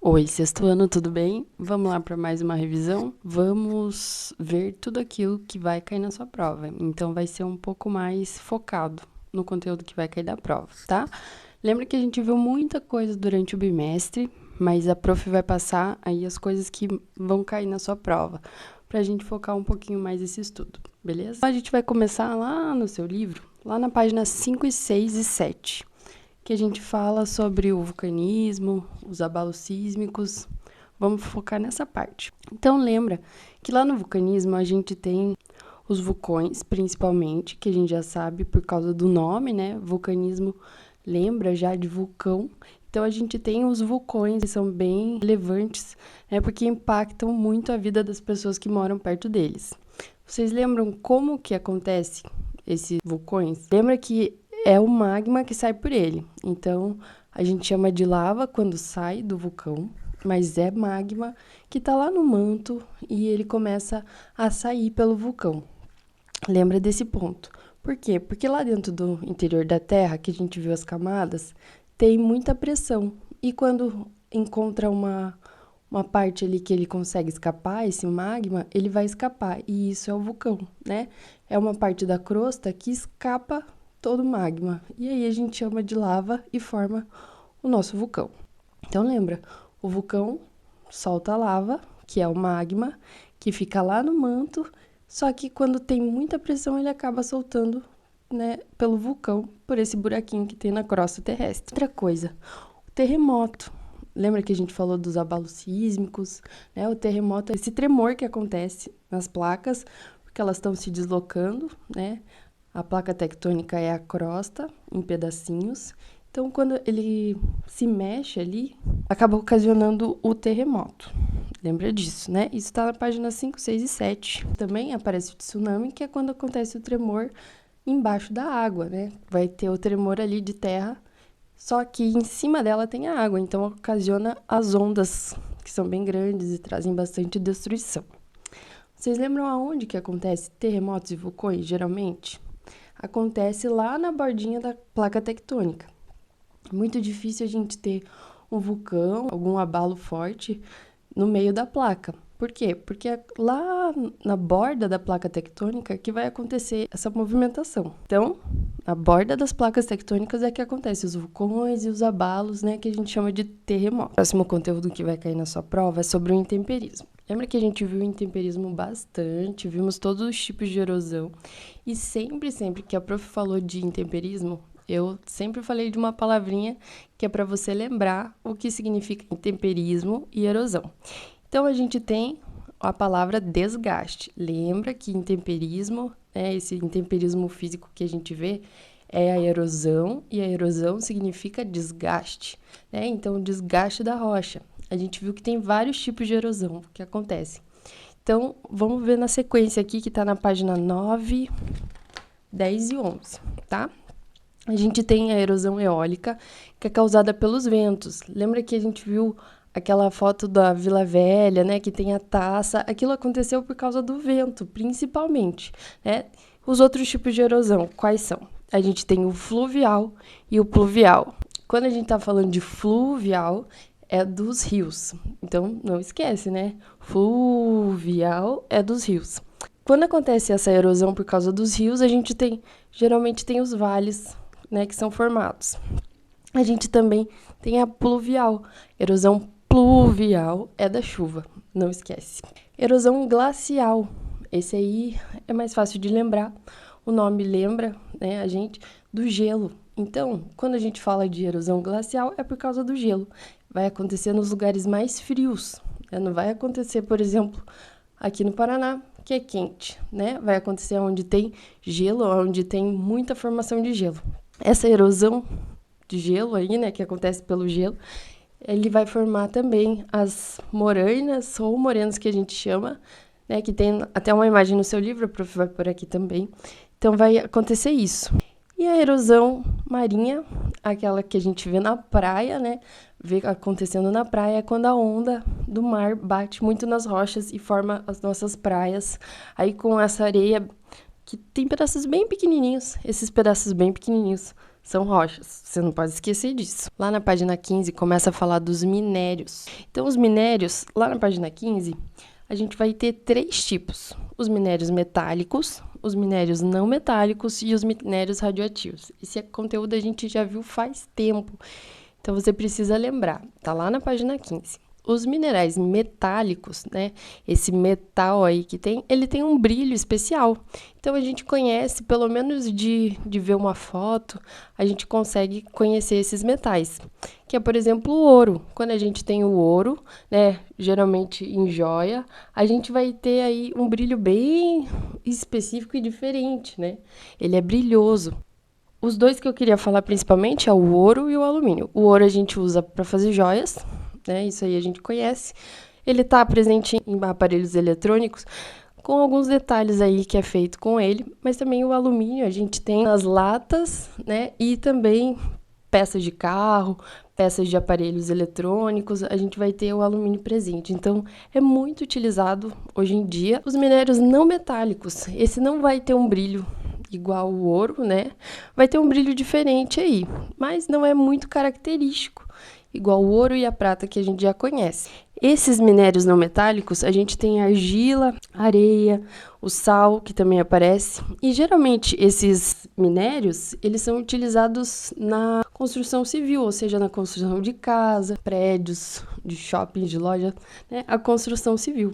Oi, sexto ano, tudo bem? Vamos lá para mais uma revisão? Vamos ver tudo aquilo que vai cair na sua prova. Então, vai ser um pouco mais focado no conteúdo que vai cair da prova, tá? Lembra que a gente viu muita coisa durante o bimestre, mas a prof vai passar aí as coisas que vão cair na sua prova, para a gente focar um pouquinho mais esse estudo, beleza? A gente vai começar lá no seu livro, lá na página 5, 6 e 7. Que a gente fala sobre o vulcanismo, os abalos sísmicos. Vamos focar nessa parte. Então, lembra que lá no vulcanismo a gente tem os vulcões, principalmente, que a gente já sabe por causa do nome, né? Vulcanismo lembra já de vulcão. Então, a gente tem os vulcões que são bem relevantes, né? Porque impactam muito a vida das pessoas que moram perto deles. Vocês lembram como que acontece esses vulcões? Lembra que é o magma que sai por ele. Então, a gente chama de lava quando sai do vulcão, mas é magma que está lá no manto e ele começa a sair pelo vulcão. Lembra desse ponto. Por quê? Porque lá dentro do interior da Terra, que a gente viu as camadas, tem muita pressão. E quando encontra uma parte ali que ele consegue escapar, esse magma, ele vai escapar. E isso é o vulcão, né? É uma parte da crosta que escapa todo o magma. E aí a gente chama de lava e forma o nosso vulcão. Então lembra, o vulcão solta lava, que é o magma, que fica lá no manto, só que quando tem muita pressão ele acaba soltando, né, pelo vulcão, por esse buraquinho que tem na crosta terrestre. Outra coisa, o terremoto. Lembra que a gente falou dos abalos sísmicos, né? O terremoto é esse tremor que acontece nas placas, porque elas estão se deslocando, né? A placa tectônica é a crosta, em pedacinhos. Então, quando ele se mexe ali, acaba ocasionando o terremoto. Lembra disso, né? Isso está na página 5, 6 e 7. Também aparece o tsunami, que é quando acontece o tremor embaixo da água, né? Vai ter o tremor ali de terra, só que em cima dela tem a água. Então, ocasiona as ondas, que são bem grandes e trazem bastante destruição. Vocês lembram aonde que acontece terremotos e vulcões, geralmente? Acontece lá na bordinha da placa tectônica. Muito difícil a gente ter um vulcão, algum abalo forte no meio da placa. Por quê? Porque é lá na borda da placa tectônica que vai acontecer essa movimentação. Então, na borda das placas tectônicas é que acontecem os vulcões e os abalos, né, que a gente chama de terremoto. O próximo conteúdo que vai cair na sua prova é sobre o intemperismo. Lembra que a gente viu o intemperismo bastante, vimos todos os tipos de erosão. E sempre que a prof falou de intemperismo, eu sempre falei de uma palavrinha que é para você lembrar o que significa intemperismo e erosão. Então, a gente tem a palavra desgaste. Lembra que intemperismo, esse intemperismo físico que a gente vê, é a erosão, e a erosão significa desgaste, né? Então, o desgaste da rocha. A gente viu que tem vários tipos de erosão que acontecem. Então, vamos ver na sequência aqui, que está na página 9, 10 e 11, tá? A gente tem a erosão eólica, que é causada pelos ventos. Lembra que a gente viu aquela foto da Vila Velha, né, que tem a taça? Aquilo aconteceu por causa do vento, principalmente, né? Os outros tipos de erosão, quais são? A gente tem o fluvial e o pluvial. Quando a gente está falando de fluvial, é dos rios. Então, não esquece, né? Fluvial é dos rios. Quando acontece essa erosão por causa dos rios, a gente geralmente tem os vales, né, que são formados. A gente também tem a pluvial. Erosão pluvial é da chuva, não esquece. Erosão glacial. Esse aí é mais fácil de lembrar. O nome lembra, né, a gente do gelo. Então, quando a gente fala de erosão glacial, é por causa do gelo. Vai acontecer nos lugares mais frios, né? Não vai acontecer, por exemplo, aqui no Paraná, que é quente, né? Vai acontecer onde tem gelo, onde tem muita formação de gelo. Essa erosão de gelo aí, né, que acontece pelo gelo, ele vai formar também as morainas ou morenas que a gente chama, né, que tem até uma imagem no seu livro, a prof vai por aqui também. Então vai acontecer isso. E a erosão marinha, aquela que a gente vê na praia, né? Vê acontecendo na praia é quando a onda do mar bate muito nas rochas e forma as nossas praias. Aí com essa areia que tem pedaços bem pequenininhos, esses pedaços bem pequenininhos são rochas. Você não pode esquecer disso. Lá na página 15 começa a falar dos minérios. Então, os minérios, lá na página 15, a gente vai ter 3 tipos: os minérios metálicos, os minérios não metálicos e os minérios radioativos. Esse conteúdo a gente já viu faz tempo, então você precisa lembrar, tá lá na página 15. Os minerais metálicos, né? Esse metal aí que tem, ele tem um brilho especial. Então, a gente conhece, pelo menos de ver uma foto, a gente consegue conhecer esses metais. Que é, por exemplo, o ouro. Quando a gente tem o ouro, né? Geralmente em joia, a gente vai ter aí um brilho bem específico e diferente, né? Ele é brilhoso. Os dois que eu queria falar principalmente é o ouro e o alumínio. O ouro a gente usa para fazer joias, né? Isso aí a gente conhece. Ele está presente em aparelhos eletrônicos, com alguns detalhes aí que é feito com ele, mas também o alumínio a gente tem nas latas, né? E também peças de carro, peças de aparelhos eletrônicos, a gente vai ter o alumínio presente. Então, é muito utilizado hoje em dia. Os minérios não metálicos, esse não vai ter um brilho igual o ouro, né? Vai ter um brilho diferente aí, mas não é muito característico, igual o ouro e a prata que a gente já conhece. Esses minérios não metálicos, a gente tem a argila, areia, o sal, que também aparece. E geralmente esses minérios, eles são utilizados na construção civil, ou seja, na construção de casa, prédios, de shoppings, de loja, né? A construção civil.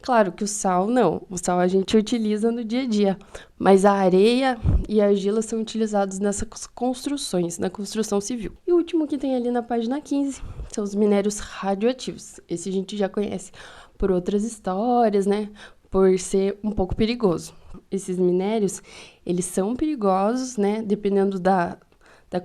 Claro que o sal não, o sal a gente utiliza no dia a dia, mas a areia e a argila são utilizados nessas construções, na construção civil. E o último que tem ali na página 15 são os minérios radioativos. Esse a gente já conhece por outras histórias, né? Por ser um pouco perigoso. Esses minérios, eles são perigosos, né? Dependendo da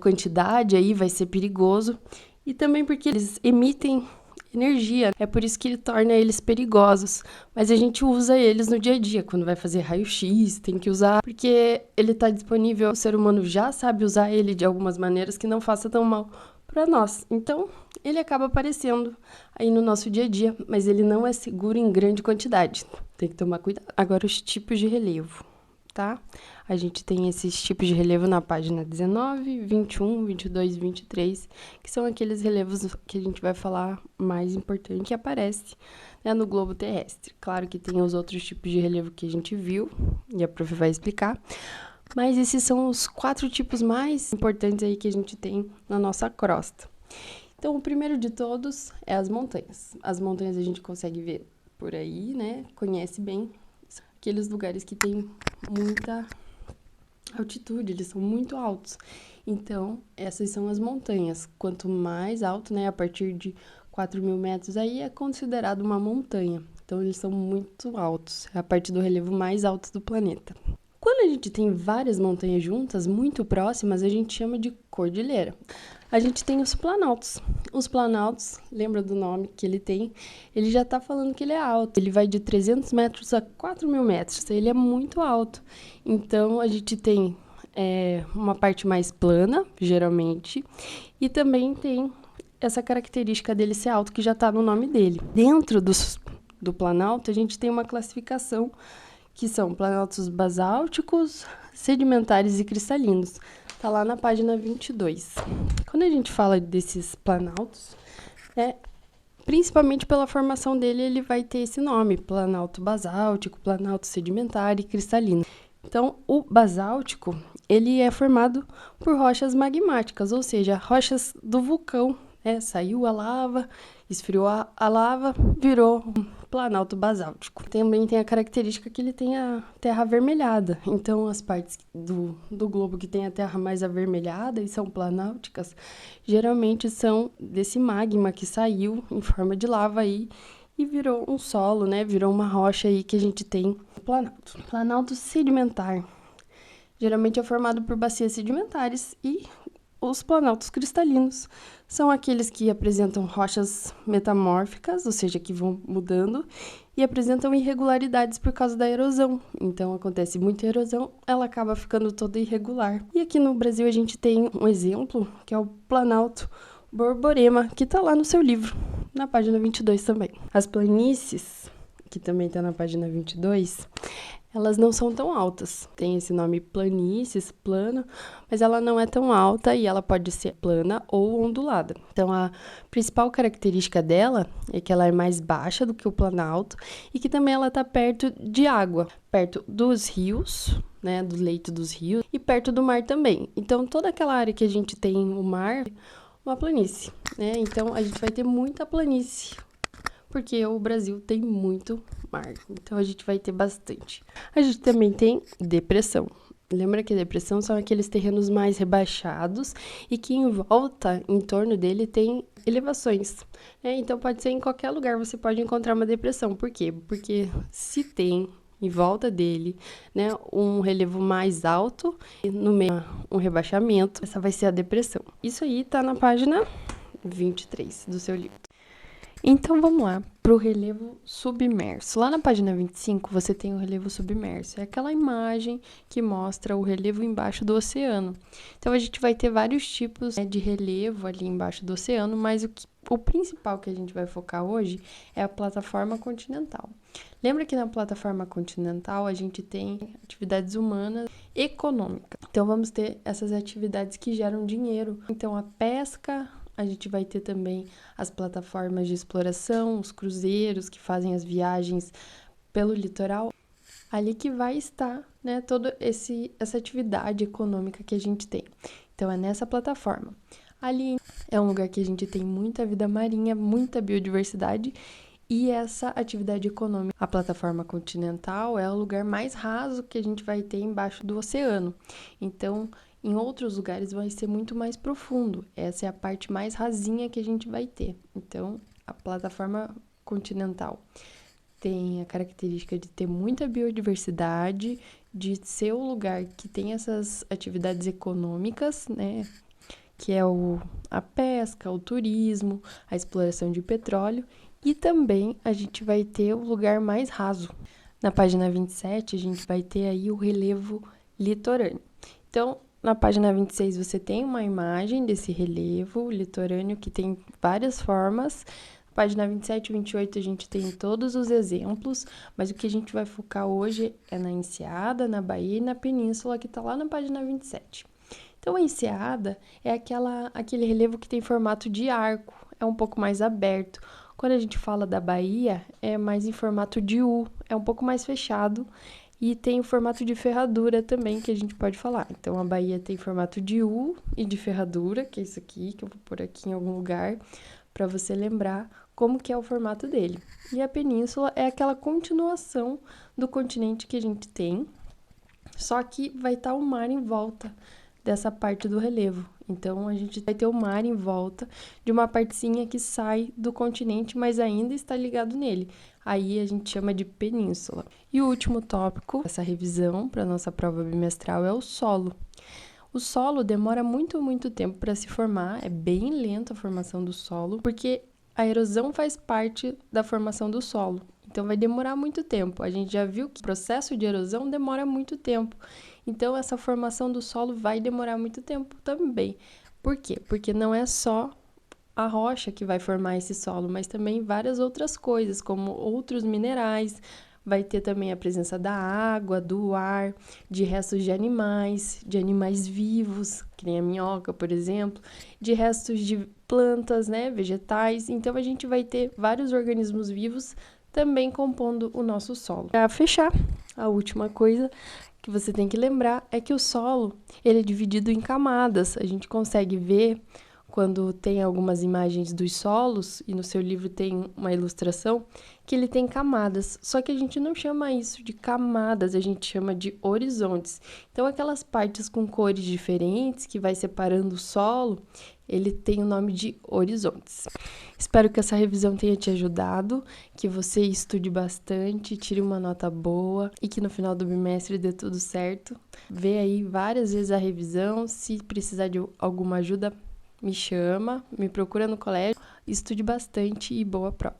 quantidade aí vai ser perigoso. E também porque eles emitem energia. É por isso que ele torna eles perigosos. Mas a gente usa eles no dia a dia, quando vai fazer raio-x, tem que usar, porque ele está disponível, o ser humano já sabe usar ele de algumas maneiras que não faça tão mal para nós. Então, ele acaba aparecendo aí no nosso dia a dia, mas ele não é seguro em grande quantidade. Tem que tomar cuidado. Agora, os tipos de relevo, tá? A gente tem esses tipos de relevo na página 19, 21, 22 e 23, que são aqueles relevos que a gente vai falar mais importante que aparece, né, no globo terrestre. Claro que tem os outros tipos de relevo que a gente viu, e a prof vai explicar, mas esses são os 4 tipos mais importantes aí que a gente tem na nossa crosta. Então, o primeiro de todos é as montanhas. As montanhas a gente consegue ver por aí, né? Conhece bem. São aqueles lugares que tem muita altitude, eles são muito altos. Então, essas são as montanhas. Quanto mais alto, né, a partir de 4.000 metros, aí é considerado uma montanha. Então, eles são muito altos. É a parte do relevo mais alto do planeta. Quando a gente tem várias montanhas juntas, muito próximas, a gente chama de cordilheira. A gente tem os planaltos. Os planaltos, lembra do nome que ele tem? Ele já está falando que ele é alto. Ele vai de 300 metros a 4.000 metros. Ele é muito alto. Então, a gente tem uma parte mais plana, geralmente, e também tem essa característica dele ser alto, que já está no nome dele. Dentro do planalto, a gente tem uma classificação que são planaltos basálticos, sedimentares e cristalinos. Está lá na página 22. Quando a gente fala desses planaltos, principalmente pela formação dele, ele vai ter esse nome: planalto basáltico, planalto sedimentar e cristalino. Então, o basáltico, ele é formado por rochas magmáticas, ou seja, rochas do vulcão. Saiu a lava, esfriou a lava, virou um planalto basáltico. Também tem a característica que ele tem a terra avermelhada. Então, as partes do globo que tem a terra mais avermelhada e são planálticas, geralmente são desse magma que saiu em forma de lava aí e virou um solo, né? Virou uma rocha aí que a gente tem no planalto. Planalto sedimentar geralmente é formado por bacias sedimentares, e os planaltos cristalinos são aqueles que apresentam rochas metamórficas, ou seja, que vão mudando, e apresentam irregularidades por causa da erosão. Então, acontece muita erosão, ela acaba ficando toda irregular. E aqui no Brasil a gente tem um exemplo, que é o Planalto Borborema, que está lá no seu livro, na página 22 também. As planícies, que também está na página 22, Elas não são tão altas. Tem esse nome planícies, plano, mas ela não é tão alta e ela pode ser plana ou ondulada. Então, a principal característica dela é que ela é mais baixa do que o planalto e que também ela está perto de água, perto dos rios, né, do leito dos rios e perto do mar também. Então, toda aquela área que a gente tem o mar, uma planície, né? Então, a gente vai ter muita planície, porque o Brasil tem muito mar, então a gente vai ter bastante. A gente também tem depressão. Lembra que depressão são aqueles terrenos mais rebaixados e que em volta, em torno dele, tem elevações, né? Então pode ser em qualquer lugar você pode encontrar uma depressão. Por quê? Porque se tem em volta dele, né, um relevo mais alto e no meio um rebaixamento, essa vai ser a depressão. Isso aí tá na página 23 do seu livro. Então, vamos lá para o relevo submerso. Lá na página 25, você tem o relevo submerso. É aquela imagem que mostra o relevo embaixo do oceano. Então, a gente vai ter vários tipos, né, de relevo ali embaixo do oceano, mas o principal que a gente vai focar hoje é a plataforma continental. Lembra que na plataforma continental a gente tem atividades humanas econômicas. Então, vamos ter essas atividades que geram dinheiro. Então, a pesca. A gente vai ter também as plataformas de exploração, os cruzeiros que fazem as viagens pelo litoral. Ali que vai estar, né, toda essa atividade econômica que a gente tem. Então, é nessa plataforma. Ali é um lugar que a gente tem muita vida marinha, muita biodiversidade e essa atividade econômica. A plataforma continental é o lugar mais raso que a gente vai ter embaixo do oceano. Então, em outros lugares vai ser muito mais profundo. Essa é a parte mais rasinha que a gente vai ter. Então, a plataforma continental tem a característica de ter muita biodiversidade, de ser o lugar que tem essas atividades econômicas, né? Que é a pesca, o turismo, a exploração de petróleo. E também a gente vai ter o lugar mais raso. Na página 27, a gente vai ter aí o relevo litorâneo. Então, na página 26, você tem uma imagem desse relevo litorâneo que tem várias formas. Na página 27 e 28, a gente tem todos os exemplos, mas o que a gente vai focar hoje é na enseada, na baía e na península, que está lá na página 27. Então, a enseada é aquele relevo que tem formato de arco, é um pouco mais aberto. Quando a gente fala da baía, é mais em formato de U, é um pouco mais fechado. E tem o formato de ferradura também, que a gente pode falar. Então, a baía tem formato de U e de ferradura, que é isso aqui, que eu vou pôr aqui em algum lugar, para você lembrar como que é o formato dele. E a península é aquela continuação do continente que a gente tem, só que vai estar o mar em volta dessa parte do relevo. Então, a gente vai ter o mar em volta de uma partezinha que sai do continente, mas ainda está ligado nele. Aí a gente chama de península. E o último tópico dessa revisão para nossa prova bimestral é o solo. O solo demora muito tempo para se formar, é bem lenta a formação do solo, porque a erosão faz parte da formação do solo. Então, vai demorar muito tempo. A gente já viu que o processo de erosão demora muito tempo. Então, essa formação do solo vai demorar muito tempo também. Por quê? Porque não é só a rocha que vai formar esse solo, mas também várias outras coisas, como outros minerais. Vai ter também a presença da água, do ar, de restos de animais vivos, que nem a minhoca, por exemplo, de restos de plantas, né, vegetais. Então, a gente vai ter vários organismos vivos também compondo o nosso solo. Para fechar, a última coisa que você tem que lembrar é que o solo ele é dividido em camadas. A gente consegue ver quando tem algumas imagens dos solos, e no seu livro tem uma ilustração, que ele tem camadas. Só que a gente não chama isso de camadas, a gente chama de horizontes. Então, aquelas partes com cores diferentes, que vai separando o solo, ele tem o nome de horizontes. Espero que essa revisão tenha te ajudado, que você estude bastante, tire uma nota boa e que no final do bimestre dê tudo certo. Vê aí várias vezes a revisão, se precisar de alguma ajuda, me chama, me procura no colégio, estude bastante e boa prova.